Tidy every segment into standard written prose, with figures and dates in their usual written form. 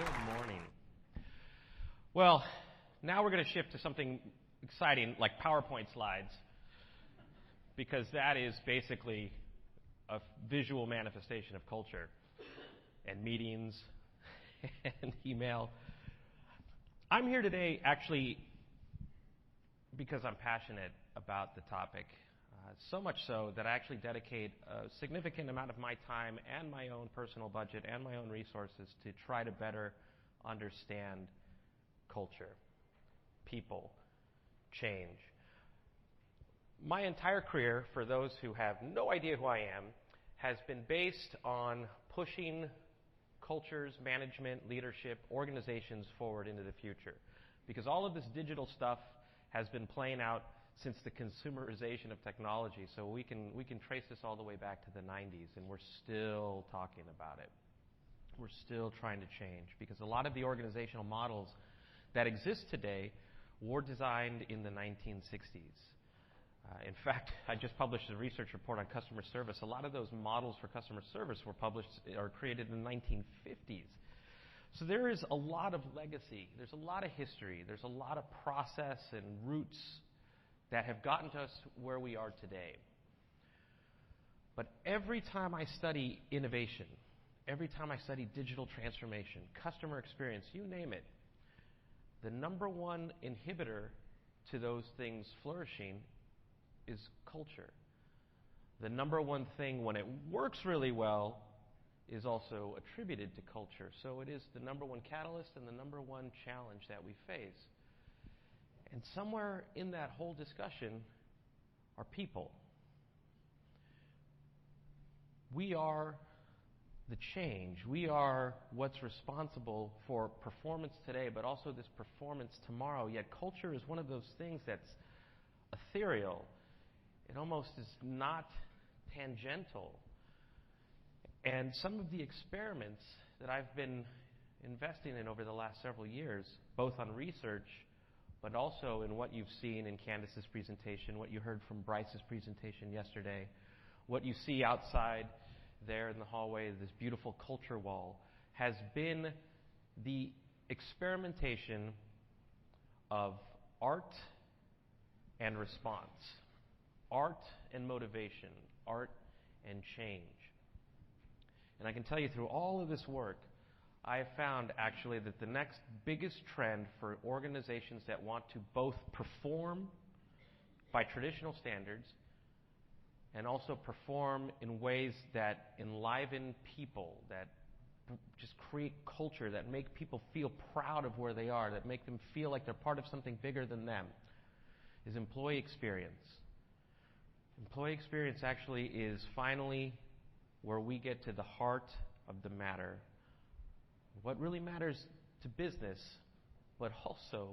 Good morning. Well, now we're going to shift to something exciting like PowerPoint slides, because that is basically a visual manifestation of culture and meetings and email. I'm here today actually because I'm passionate about the topic, so much so that I actually dedicate a significant amount of my time and my own personal budget and my own resources to try to better understand culture, people, change. My entire career, for those who have no idea who I am, has been based on pushing cultures, management, leadership, organizations forward into the future. Because all of this digital stuff has been playing out since the consumerization of technology. So we can trace this all the way back to the 90s, and we're still talking about it. We're still trying to change, because a lot of the organizational models that exist today were designed in the 1960s. In fact, I just published a research report on customer service. A lot of those models for customer service were published or created in the 1950s. So there is a lot of legacy. There's a lot of history. There's a lot of process and roots that have gotten to us where we are today. But every time I study innovation, every time I study digital transformation, customer experience, you name it, the number one inhibitor to those things flourishing is culture. The number one thing when it works really well is also attributed to culture. So it is the number one catalyst and the number one challenge that we face. And somewhere in that whole discussion are people. We are the change. We are what's responsible for performance today, but also this performance tomorrow. Yet culture is one of those things that's ethereal. It almost is not tangential. And some of the experiments that I've been investing in over the last several years, both on research, but also in what you've seen in Candace's presentation, what you heard from Bryce's presentation yesterday, what you see outside there in the hallway, this beautiful culture wall, has been the experimentation of art and response, art and motivation, art and change. And I can tell you through all of this work, I have found actually that the next biggest trend for organizations that want to both perform by traditional standards and also perform in ways that enliven people, that just create culture, that make people feel proud of where they are, that make them feel like they're part of something bigger than them, is employee experience. Employee experience actually is finally where we get to the heart of the matter. What really matters to business, but also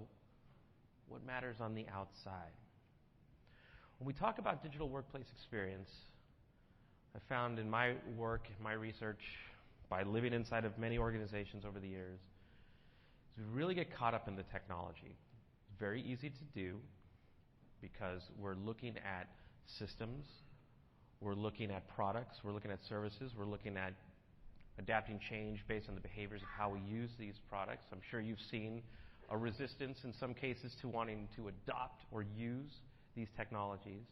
what matters on the outside. When we talk about digital workplace experience, I found in my work, my research, by living inside of many organizations over the years, is we really get caught up in the technology. It's very easy to do because we're looking at systems, we're looking at products, we're looking at services, we're looking at adapting change based on the behaviors of how we use these products. I'm sure you've seen a resistance in some cases to wanting to adopt or use these technologies.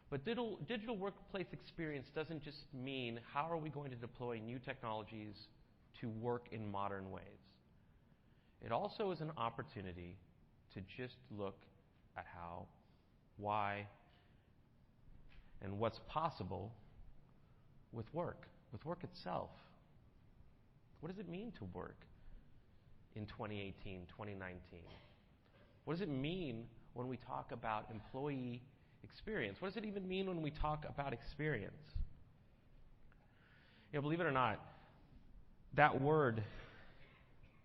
But digital workplace experience doesn't just mean how are we going to deploy new technologies to work in modern ways. It also is an opportunity to just look at how, why, and what's possible with work itself. What does it mean to work in 2018, 2019? What does it mean when we talk about employee experience? What does it even mean when we talk about experience? You know, believe it or not, that word,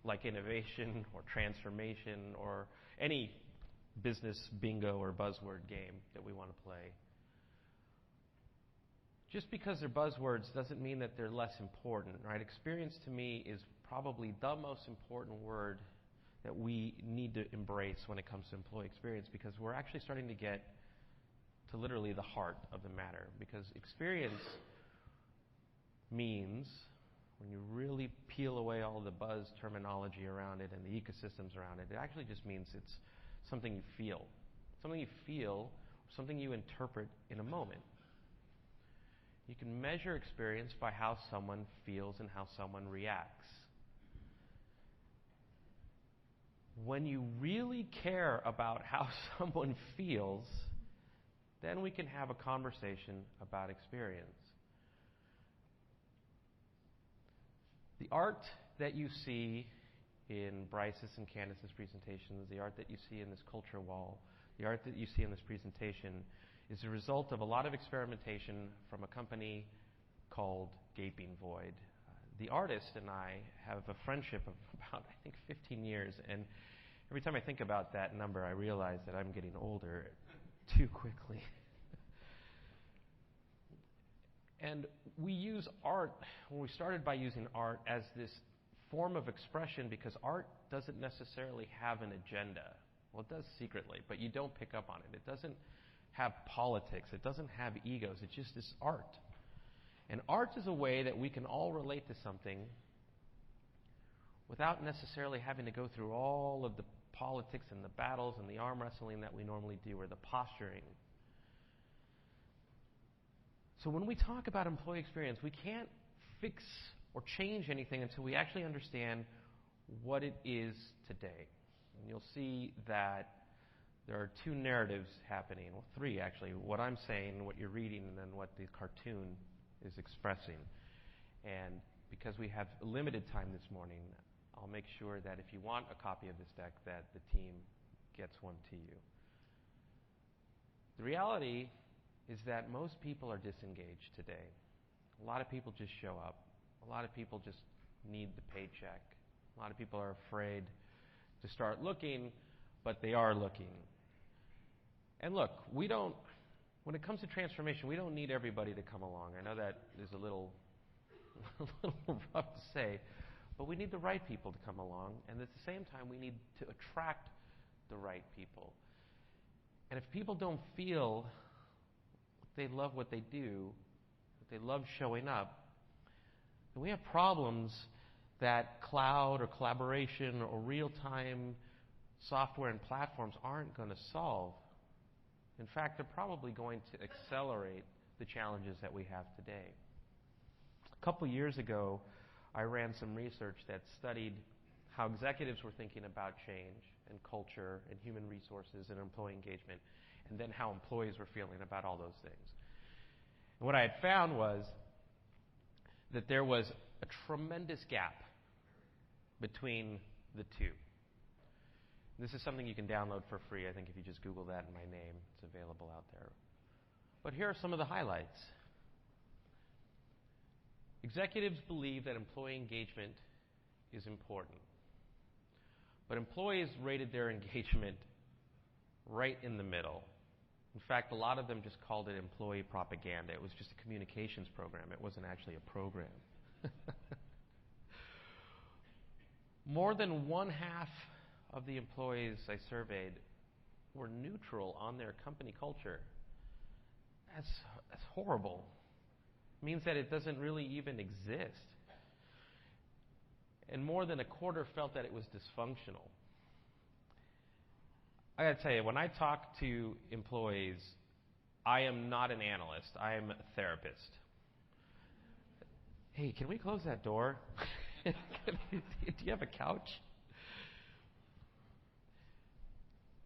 like innovation or transformation or any business bingo or buzzword game that we want to play, just because they're buzzwords doesn't mean that they're less important, right? Experience to me is probably the most important word that we need to embrace when it comes to employee experience, because we're actually starting to get to literally the heart of the matter. Because experience means when you really peel away all the buzz terminology around it and the ecosystems around it, it actually just means it's something you feel. Something you feel, something you interpret in a moment. You can measure experience by how someone feels and how someone reacts. When you really care about how someone feels, then we can have a conversation about experience. The art that you see in Bryce's and Candace's presentations, the art that you see in this culture wall, the art that you see in this presentation is a result of a lot of experimentation from a company called Gaping Void. The artist and I have a friendship of about, I think, 15 years, and every time I think about that number, I realize that I'm getting older too quickly. And we use art, when we started by using art as this form of expression, because art doesn't necessarily have an agenda. Well, it does secretly, but you don't pick up on it. It doesn't have politics. It doesn't have egos. It's just this art. And art is a way that we can all relate to something without necessarily having to go through all of the politics and the battles and the arm wrestling that we normally do, or the posturing. So when we talk about employee experience, we can't fix or change anything until we actually understand what it is today. And you'll see that there are two narratives happening, well, three actually, what I'm saying, what you're reading, and then what the cartoon is expressing. And because we have limited time this morning, I'll make sure that if you want a copy of this deck, that the team gets one to you. The reality is that most people are disengaged today. A lot of people just show up. A lot of people just need the paycheck. A lot of people are afraid to start looking, but they are looking. And look, when it comes to transformation, we don't need everybody to come along. I know that is a little rough to say, but we need the right people to come along, and at the same time, we need to attract the right people. And if people don't feel they love what they do, that they love showing up, then we have problems that cloud or collaboration or real-time software and platforms aren't going to solve. In fact, they're probably going to accelerate the challenges that we have today. A couple years ago, I ran some research that studied how executives were thinking about change and culture and human resources and employee engagement, and then how employees were feeling about all those things. And what I had found was that there was a tremendous gap between the two. This is something you can download for free. I think if you just Google that in my name, it's available out there. But here are some of the highlights. Executives believe that employee engagement is important. But employees rated their engagement right in the middle. In fact, a lot of them just called it employee propaganda. It was just a communications program. It wasn't actually a program. More than one-half of the employees I surveyed were neutral on their company culture. That's horrible. It means that it doesn't really even exist. And more than a quarter felt that it was dysfunctional. I got to tell you, when I talk to employees, I am not an analyst. I am a therapist. Hey, can we close that door? Do you have a couch?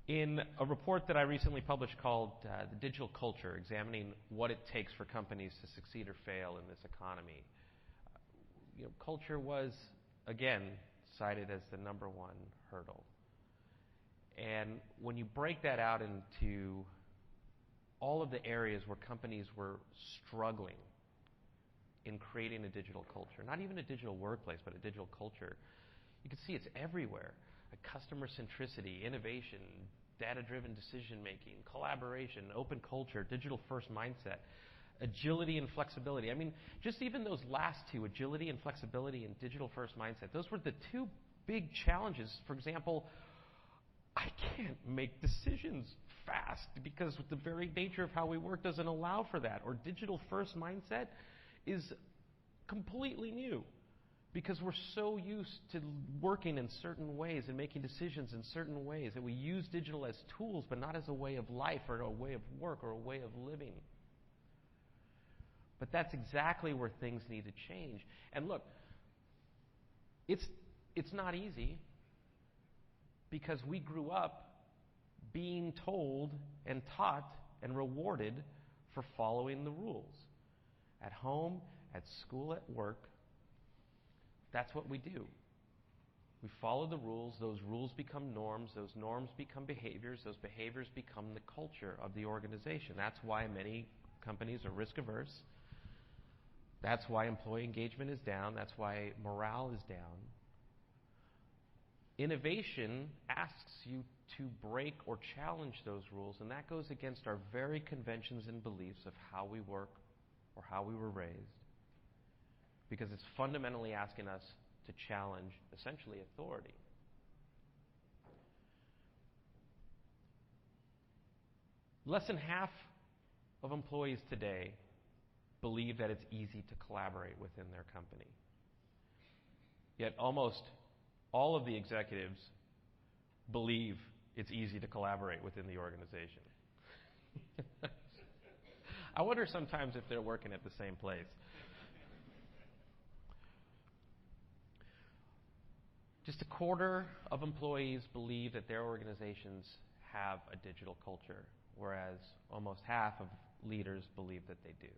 In a report that I recently published called The Digital Culture, examining what it takes for companies to succeed or fail in this economy, culture was, again, cited as the number one hurdle. And when you break that out into all of the areas where companies were struggling in creating a digital culture, not even a digital workplace, but a digital culture, you can see it's everywhere. Customer centricity, innovation, data-driven decision-making, collaboration, open culture, digital-first mindset, agility and flexibility. I mean, just even those last two, agility and flexibility and digital-first mindset, those were the two big challenges. For example, I can't make decisions fast because the very nature of how we work doesn't allow for that. Or digital-first mindset is completely new. Because we're so used to working in certain ways and making decisions in certain ways that we use digital as tools, but not as a way of life or a way of work or a way of living. But that's exactly where things need to change. And look, it's not easy because we grew up being told and taught and rewarded for following the rules. At home, at school, at work, that's what we do. We follow the rules. Those rules become norms. Those norms become behaviors. Those behaviors become the culture of the organization. That's why many companies are risk averse. That's why employee engagement is down. That's why morale is down. Innovation asks you to break or challenge those rules, and that goes against our very conventions and beliefs of how we work or how we were raised. Because it's fundamentally asking us to challenge, essentially, authority. Less than half of employees today believe that it's easy to collaborate within their company. Yet almost all of the executives believe it's easy to collaborate within the organization. I wonder sometimes if they're working at the same place. Just a quarter of employees believe that their organizations have a digital culture, whereas almost half of leaders believe that they do.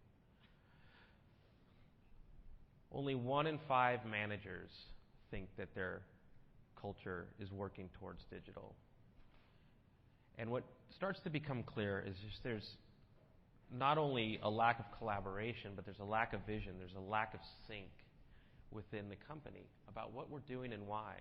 Only 1 in 5 managers think that their culture is working towards digital. And what starts to become clear is just there's not only a lack of collaboration, but there's a lack of vision, there's a lack of sync within the company about what we're doing and why.